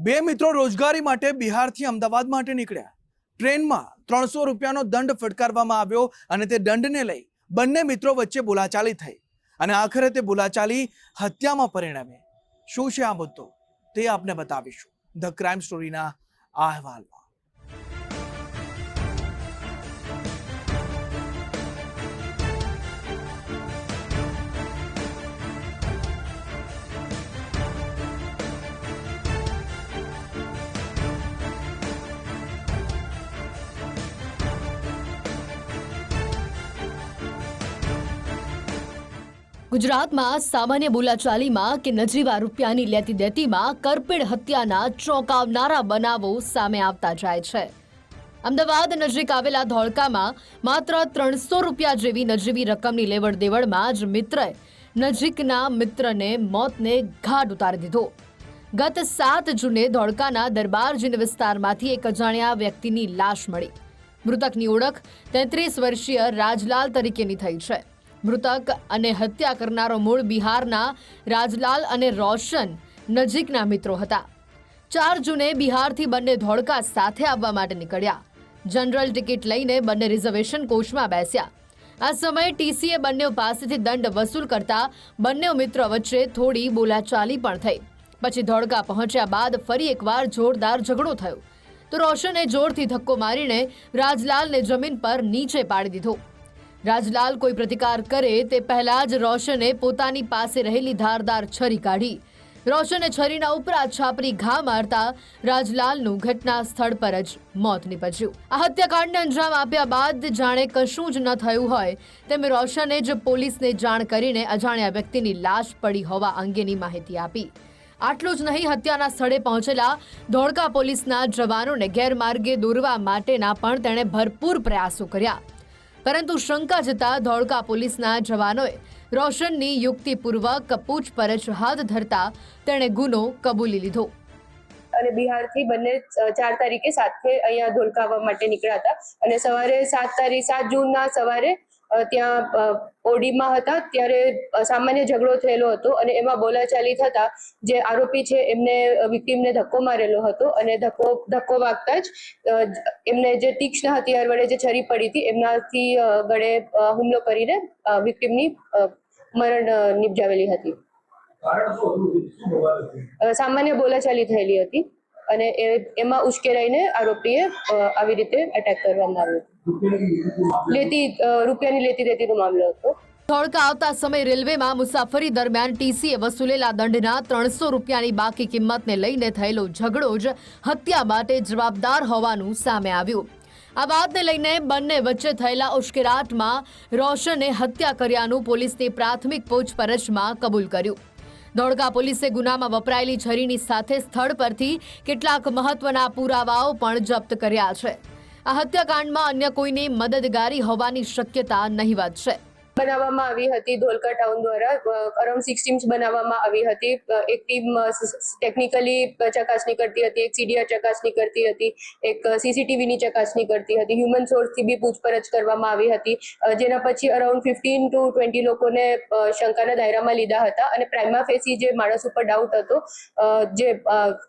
બે મિત્રો રોજગારી માટે બિહારથી અમદાવાદ માટે નીકળ્યા. ટ્રેનમાં 300 રૂપિયાનો દંડ ફટકારવામાં આવ્યો અને તે દંડને લઈ બંને મિત્રો વચ્ચે બોલાચાલી થઈ અને આખરે તે બોલાચાલી હત્યામાં પરિણમી. શું છે આ મુદ્દો તે આપને બતાવીશું ધ ક્રાઇમ સ્ટોરીના આ અહેવાલમાં. ગુજરાતમાં સામાન્ય બોલાચાલીમાં કે નજીવા રૂપિયાની લેતી દેતીમાં કરપીણ હત્યાના ચોંકાવનારા બનાવો સામે આવતા જાય છે. અમદાવાદ નજીક આવેલા ધોળકામાં માત્ર 300 રૂપિયા જેવી નજીવી રકમની લેવડ દેવડમાં જ મિત્રએ નજીકના મિત્રને મોતને ઘાટ ઉતારી દીધો. ગત 7 જૂને ધોળકાના દરબારજીન વિસ્તારમાંથી એક અજાણ્યા વ્યક્તિની લાશ મળી. મૃતકની ઓળખ 33 વર્ષીય રાજલાલ તરીકેની થઈ છે. મૃતક અને હત્યા કરનારો મૂળ બિહારના રાજલાલ અને રોશન નજીકના મિત્રો હતા. 4 જૂને બિહારથી બંને ધોળકા સાથે આવવા માટે નીકળ્યા. જનરલ ટિકિટ લઈને બંને રિઝર્વેશન કોચમાં બેસ્યા. આ સમયે ટીસીએ બંને પાસેથી દંડ વસૂલ કરતા બંને મિત્રો વચ્ચે થોડી બોલાચાલી પણ થઈ. પછી ધોળકા પહોંચ્યા બાદ ફરી એકવાર જોરદાર ઝઘડો થયો તો રોશને જોરથી ધક્કો મારીને રાજલાલને જમીન પર નીચે પાડી દીધો. રાજલાલ કોઈ પ્રતિકાર કરે તે પહેલા જ રોશને પોતાની પાસે રહેલી ધારદાર છરી કાઢી. રોશને છરીના ઉપરા છાપરી ઘા મારતા રાજલાલનું ઘટના સ્થળ પર જ મોત નીપજ્યું. આ હત્યાકાંડને અંજામ આપ્યા બાદ જાણે કશું જ ન થયું હોય તેમ રોશને જ પોલીસને જાણ કરીને અજાણ્યા વ્યક્તિની લાશ પડી હોવા અંગેની માહિતી આપી. આટલું જ નહીં, હત્યાના સ્થળે પહોંચેલા ધોળકા પોલીસના જવાનોને ગેરમાર્ગે દોરવા માટેના પણ તેણે ભરપૂર પ્રયાસો કર્યા. પરંતુ શંકા જતા ધોળકા પોલીસના જવાનોએ રોશનની યુક્તિપૂર્વક પૂછપરછ હાથ ધરતા તેણે ગુનો કબૂલી લીધો. અને બિહારથી બંને 4 તારીખે સાથે અહીંયા ધોળકા આવવા માટે નીકળ્યા હતા અને સવારે 7 જૂનના સવારે ત્યાં ઓડીમાં હતા ત્યારે સામાન્ય ઝઘડો થયેલો હતો અને એમાં બોલાચાલી થતા જે આરોપી છે એમને વિક્ટીમને ધક્કો મારેલો હતો અને ધક્કો વાગતા જ એમને જે તીક્ષ્ણ હથિયાર વડે જે છરી પડી હતી એમનાથી ગળે હુમલો કરીને વિક્ટીમની મરણ નિપજાવેલી હતી. સામાન્ય બોલાચાલી થયેલી હતી અને એમાં ઉશ્કેરાઈને આરોપીએ આવી રીતે અટેક કરવામાં આવ્યો. રૂપિયાની લેતી દેતીનો મામલો હતો. ધોળકા આવતા સમય રેલવેમાં મુસાફરી દરમિયાન ટીસીએ વસૂલેલા દંડના 300 રૂપિયાની બાકી કિંમતને લઈને થયેલો ઝઘડો જ હત્યા માટે જવાબદાર હોવાનું સામે આવ્યું. આ વાતને લઈને બંને વચ્ચે થયેલા ઉશ્કેરાટમાં રોશને હત્યા કર્યાનું પોલીસની પ્રાથમિક પૂછપરછમાં કબૂલ કર્યું. ધોળકા પોલીસે ગુનામાં વપરાયેલી છરીની સાથે સ્થળ પરથી કેટલાક મહત્વના પુરાવાઓ પણ જપ્ત કર્યા છે. આ હત્યાકાંડમાં અન્ય કોઈની મદદગારી હોવાની શક્યતા નહિવત છે. બનાવવામાં આવી હતી ધોળકા ટાઉન દ્વારા અરાઉન્ડ 6 ટીમ્સ બનાવવામાં આવી હતી. એક ટીમ ટેકનિકલી ચકાસણી કરતી હતી, એક સીડીઆર ચકાસણી કરતી હતી, એક સીસીટીવીની ચકાસણી કરતી હતી, હ્યુમન સોર્સથી બી પૂછપરછ કરવામાં આવી હતી. જેના પછી અરાઉન્ડ 15 to 20 લોકોને શંકાના દાયરામાં લીધા હતા અને પ્રાઇમા ફેસી જે માણસ ઉપર ડાઉટ હતો જે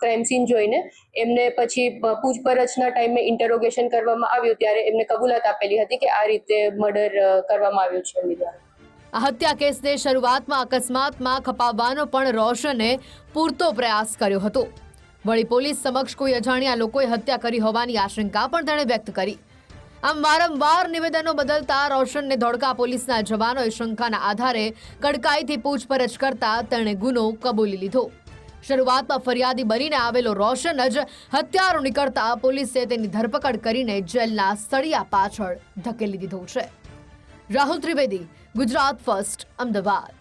ક્રાઇમ સીન જોઈને એમને પછી પૂછપરછના ટાઈમે ઇન્ટરોગેશન કરવામાં આવ્યું ત્યારે એમને કબૂલાત આપેલી હતી કે આ રીતે મર્ડર કરવામાં આવ્યું છે. આ હત્યા કેસને શરૂઆતમાં અકસ્માતમાં ખપાવવાનો પણ રોશને પૂરતો પ્રયાસ કર્યો હતો. વળી પોલીસ સમક્ષ કોઈ અજાણ્યા લોકોએ હત્યા કરી હોવાની આશંકા પણ તેણે વ્યક્ત કરી. આમ વારંવાર નિવેદનો બદલતા રોશનને ધોળકા પોલીસના જવાનોએ શંકાના આધારે કડકાઈથી પૂછપરછ કરતા તેણે ગુનો કબૂલી લીધો. શરૂઆતમાં ફરિયાદી બનીને આવેલો રોશન જ હત્યારો નીકળતા પોલીસે તેની ધરપકડ કરીને જેલના સળિયા પાછળ ધકેલી દીધો છે. રાહુલ ત્રિવેદી, ગુજરાત ફર્સ્ટ, અમદાવાદ.